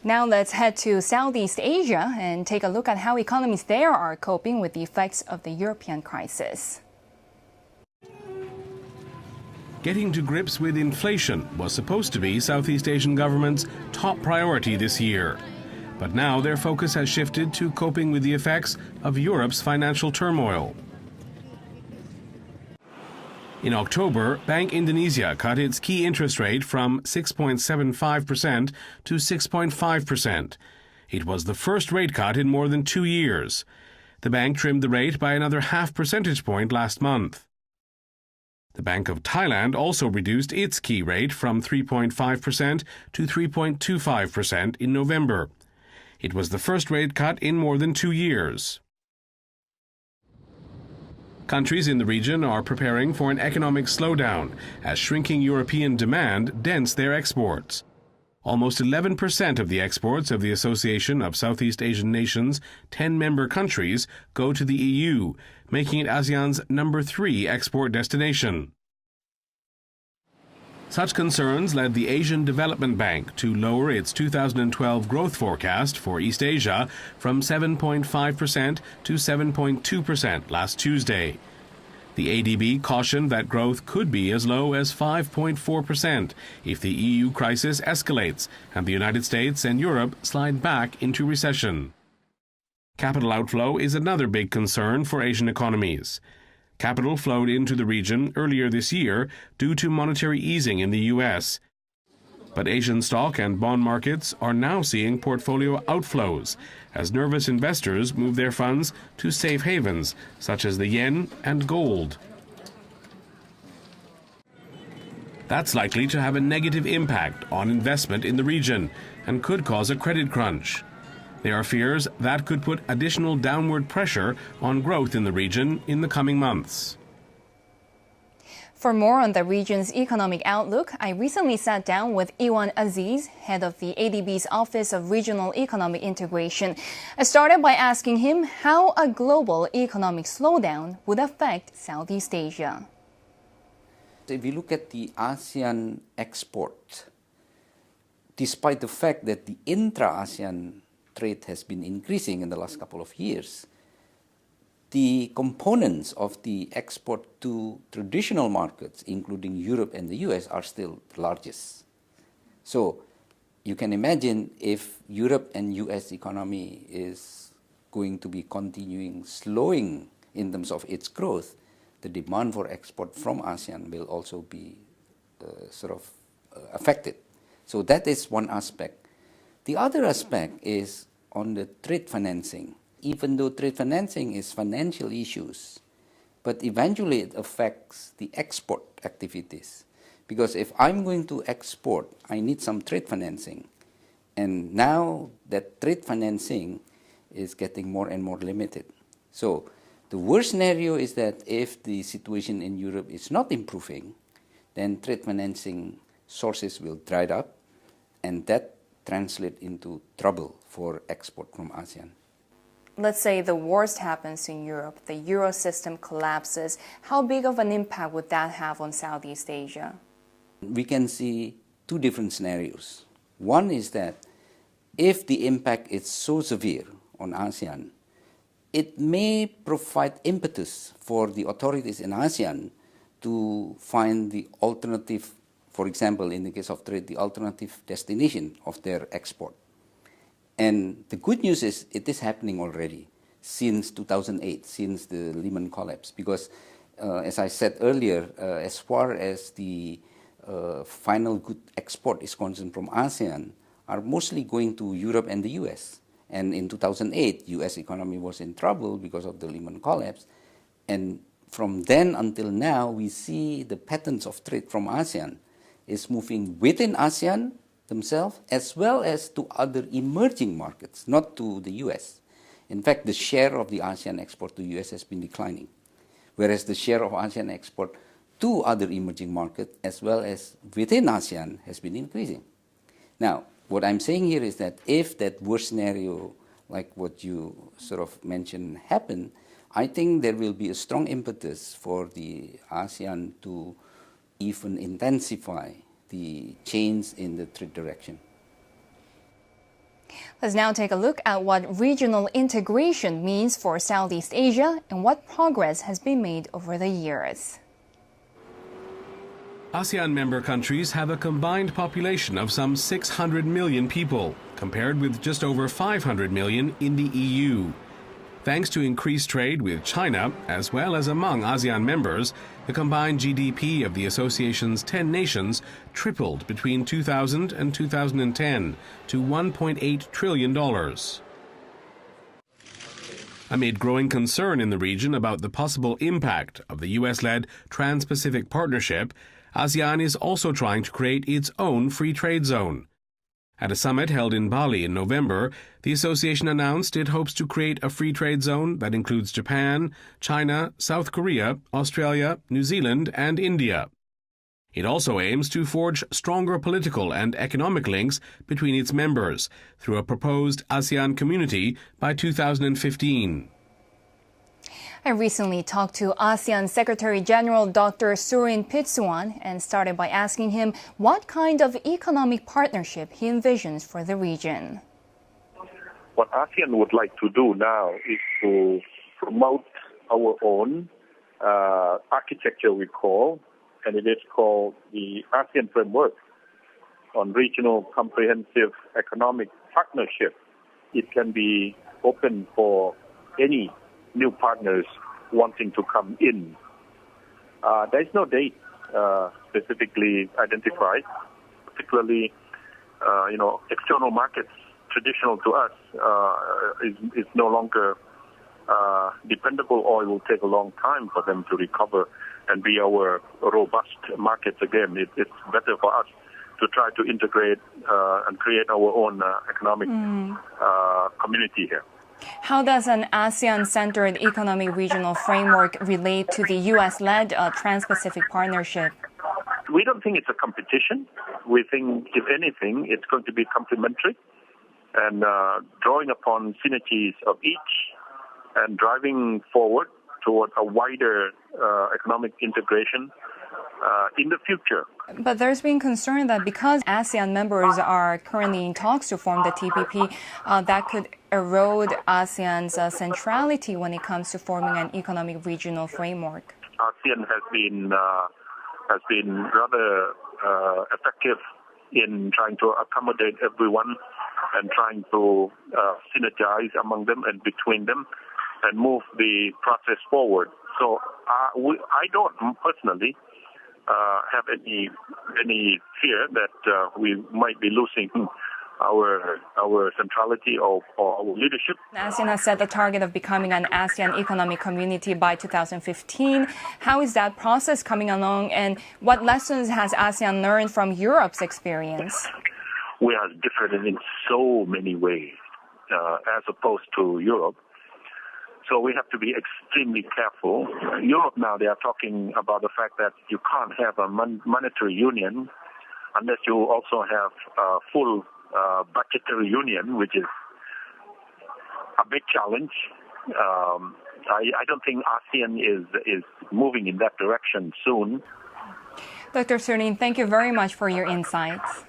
Now let's head to Southeast Asia and take a look at how economies there are coping with the effects of the European crisis. Getting to grips with inflation was supposed to be Southeast Asian governments' top priority this year. But now their focus has shifted to coping with the effects of Europe's financial turmoil. In October, Bank Indonesia cut its key interest rate from 6.75% to 6.5%. It was the first rate cut in more than 2 years. The bank trimmed the rate by another half percentage point last month. The Bank of Thailand also reduced its key rate from 3.5% to 3.25% in November. It was the first rate cut in more than 2 years. Countries in the region are preparing for an economic slowdown as shrinking European demand dents their exports. Almost 11% of the exports of the Association of Southeast Asian Nations' 10 member countries go to the EU, making it ASEAN's number 3 export destination. Such concerns led the Asian Development Bank to lower its 2012 growth forecast for East Asia from 7.5% to 7.2% last Tuesday. The ADB cautioned that growth could be as low as 5.4% if the EU crisis escalates and the United States and Europe slide back into recession. Capital outflow is another big concern for Asian economies. Capital flowed into the region earlier this year due to monetary easing in the U.S. But Asian stock and bond markets are now seeing portfolio outflows as nervous investors move their funds to safe havens such as the yen and gold. That's likely to have a negative impact on investment in the region and could cause a credit crunch. There are fears that could put additional downward pressure on growth in the region in the coming months. For more on the region's economic outlook, I recently sat down with Iwan Azis, head of the ADB's Office of Regional Economic Integration. I started by asking him how a global economic slowdown would affect Southeast Asia. If you look at the ASEAN export, despite the fact that the intra-ASEAN trade has been increasing in the last couple of years, the components of the export to traditional markets, including Europe and the US, are still the largest. So you can imagine if Europe and US economy is going to be continuing slowing in terms of its growth, the demand for export from ASEAN will also be affected. So that is one aspect. The other aspect is on the trade financing. Even though trade financing is financial issues, but eventually it affects the export activities. Because if I'm going to export, I need some trade financing. And now that trade financing is getting more and more limited. So the worst scenario is that if the situation in Europe is not improving, then trade financing sources will dry up, and that translate into trouble for export from ASEAN. Let's say the worst happens in Europe, the euro system collapses. How big of an impact would that have on Southeast Asia? We can see two different scenarios. One is that if the impact is so severe on ASEAN, it may provide impetus for the authorities in ASEAN to find the alternative, for example, in the case of trade, the alternative destination of their export. And the good news is it is happening already since 2008, since the Lehman collapse. Because as I said earlier, as far as the final good export is concerned from ASEAN, are mostly going to Europe and the US. And in 2008, US economy was in trouble because of the Lehman collapse. And from then until now, we see the patterns of trade from ASEAN is moving within ASEAN themselves, as well as to other emerging markets, not to the US. In fact, the share of the ASEAN export to US has been declining, whereas the share of ASEAN export to other emerging markets, as well as within ASEAN, has been increasing. Now, what I'm saying here is that if that worst scenario, like what you sort of mentioned, happen, I think there will be a strong impetus for the ASEAN to even intensify the change in the trade direction. Let's now take a look at what regional integration means for Southeast Asia and what progress has been made over the years. ASEAN member countries have a combined population of some 600 million people, compared with just over 500 million in the EU. Thanks to increased trade with China, as well as among ASEAN members, the combined GDP of the association's 10 nations tripled between 2000 and 2010 to $1.8 trillion. Amid growing concern in the region about the possible impact of the US-led Trans-Pacific Partnership, ASEAN is also trying to create its own free trade zone. At a summit held in Bali in November, the association announced it hopes to create a free trade zone that includes Japan, China, South Korea, Australia, New Zealand, and India. It also aims to forge stronger political and economic links between its members through a proposed ASEAN community by 2015. I recently talked to ASEAN Secretary General Dr. Surin Pitsuwan and started by asking him what kind of economic partnership he envisions for the region. What ASEAN would like to do now is to promote our own architecture, we call, and it is called the ASEAN Framework on Regional Comprehensive Economic Partnership. It can be open for any new partners wanting to come in. There is no date specifically identified, particularly, external markets traditional to us is no longer dependable, or it will take a long time for them to recover and be our robust markets again. It's better for us to try to integrate and create our own economic community here. How does an ASEAN-centered economic regional framework relate to the U.S.-led Trans-Pacific Partnership? We don't think it's a competition. We think, if anything, it's going to be complementary and drawing upon synergies of each and driving forward toward a wider economic integration in the future. But there's been concern that because ASEAN members are currently in talks to form the TPP, that could erode ASEAN's centrality when it comes to forming an economic regional framework. ASEAN has been rather effective in trying to accommodate everyone and trying to synergize among them and between them and move the process forward. So I don't personally have any fear that we might be losing our centrality or our leadership. ASEAN has set the target of becoming an ASEAN economic community by 2015. How is that process coming along, and what lessons has ASEAN learned from Europe's experience? We are different in so many ways as opposed to Europe. So we have to be extremely careful. Europe now, they are talking about the fact that you can't have a monetary union unless you also have a full budgetary union, which is a big challenge. I don't think ASEAN is moving in that direction soon. Dr. Surin, thank you very much for your insights.